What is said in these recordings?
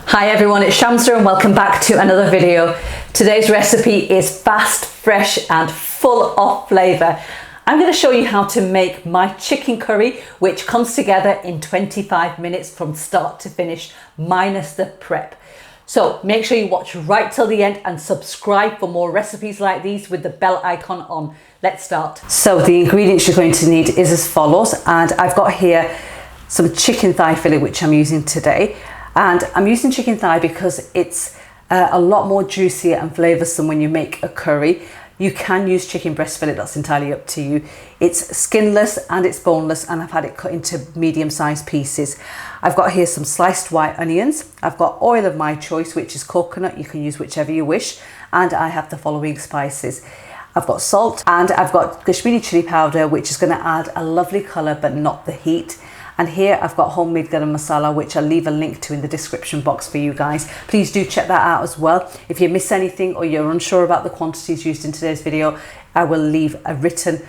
Hi everyone, it's Shamsa and welcome back to another video. Today's recipe is fast, fresh and full of flavour. I'm going to show you how to make my chicken curry, which comes together in 25 minutes from start to finish, minus the prep. So make sure you watch right till the end and subscribe for more recipes like these with the bell icon on. Let's start. So the ingredients you're going to need is as follows, and I've got here some chicken thigh fillet which I'm using today. And I'm using chicken thigh because it's a lot more juicier and flavoursome when you make a curry. You can use chicken breast fillet, that's entirely up to you. It's skinless and it's boneless, and I've had it cut into medium-sized pieces. I've got here some sliced white onions. I've got oil of my choice, which is coconut. You can use whichever you wish. And I have the following spices. I've got salt and I've got Kashmiri chilli powder, which is going to add a lovely colour but not the heat. And here I've got homemade garam masala, which I'll leave a link to in the description box for you guys. Please do check that out as well. If you miss anything or you're unsure about the quantities used in today's video, I will leave a written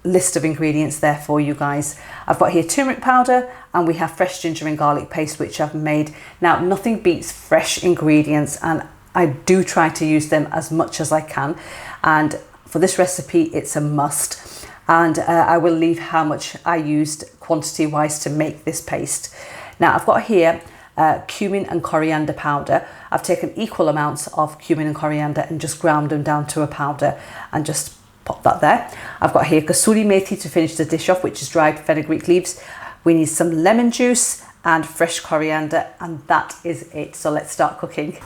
list of ingredients there for you guys. I've got here turmeric powder, and we have fresh ginger and garlic paste, which I've made. Now, nothing beats fresh ingredients, and I do try to use them as much as I can. And for this recipe, it's a must. And I will leave how much I used quantity wise to make this paste. Now I've got here cumin and coriander powder. I've taken equal amounts of cumin and coriander and just ground them down to a powder and just pop that there. I've got here kasoori meethi to finish the dish off, which is dried fenugreek leaves. We need some lemon juice and fresh coriander, and that is it. So let's start cooking.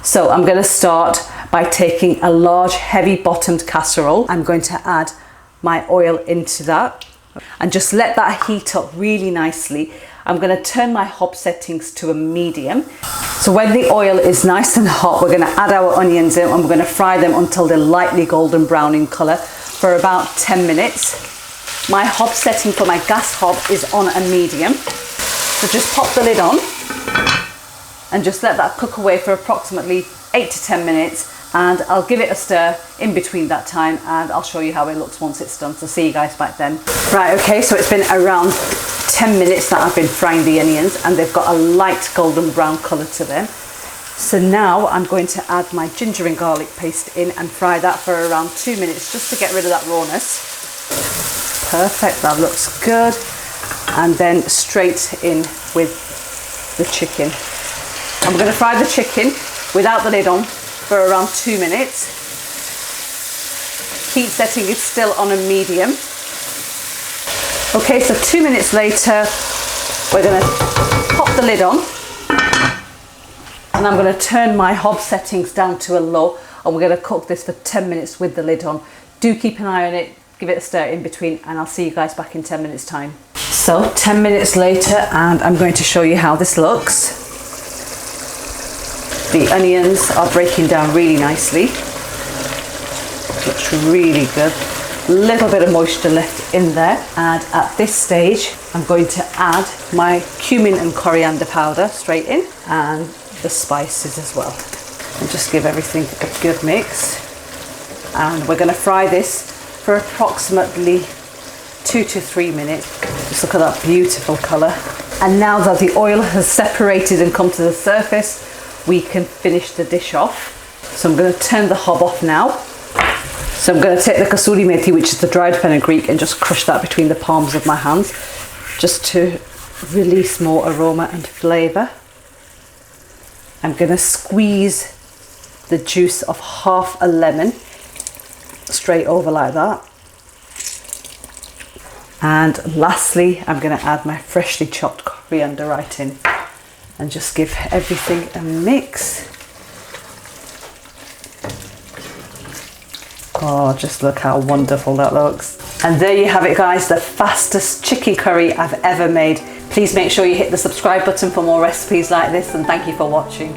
So I'm going to start by taking a large heavy bottomed casserole. I'm going to add my oil into that and just let that heat up really nicely. I'm going to turn my hob settings to a medium. So when the oil is nice and hot, we're going to add our onions in and we're going to fry them until they're lightly golden brown in colour for about 10 minutes. My hob setting for my gas hob is on a medium. So just pop the lid on and just let that cook away for approximately 8 to 10 minutes. And I'll give it a stir in between that time, and I'll show you how it looks once it's done. So see you guys back then. Right, okay, so it's been around 10 minutes that I've been frying the onions, and they've got a light golden brown colour to them. So now I'm going to add my ginger and garlic paste in and fry that for around 2 minutes just to get rid of that rawness. Perfect, that looks good. And then straight in with the chicken. I'm going to fry the chicken without the lid on for around 2 minutes. Heat setting is still on a medium. Okay, so 2 minutes later, we're going to pop the lid on, and I'm going to turn my hob settings down to a low, and we're going to cook this for 10 minutes with the lid on. Do keep an eye on it, give it a stir in between, and I'll see you guys back in 10 minutes time. So 10 minutes later, and I'm going to show you how this looks. The onions are breaking down really nicely. Looks really good. Little bit of moisture left in there. And at this stage, I'm going to add my cumin and coriander powder straight in, and the spices as well. And just give everything a good mix. And we're going to fry this for approximately 2 to 3 minutes. Just look at that beautiful colour. And now that the oil has separated and come to the surface, we can finish the dish off. So I'm going to turn the hob off now. So I'm going to take the kasoori meethi, which is the dried fenugreek, and just crush that between the palms of my hands, just to release more aroma and flavour. I'm going to squeeze the juice of half a lemon straight over like that. And lastly, I'm going to add my freshly chopped coriander right in, and just give everything a mix. Oh, just look how wonderful that looks. And there you have it guys, the fastest chicken curry I've ever made. Please make sure you hit the subscribe button for more recipes like this, and thank you for watching.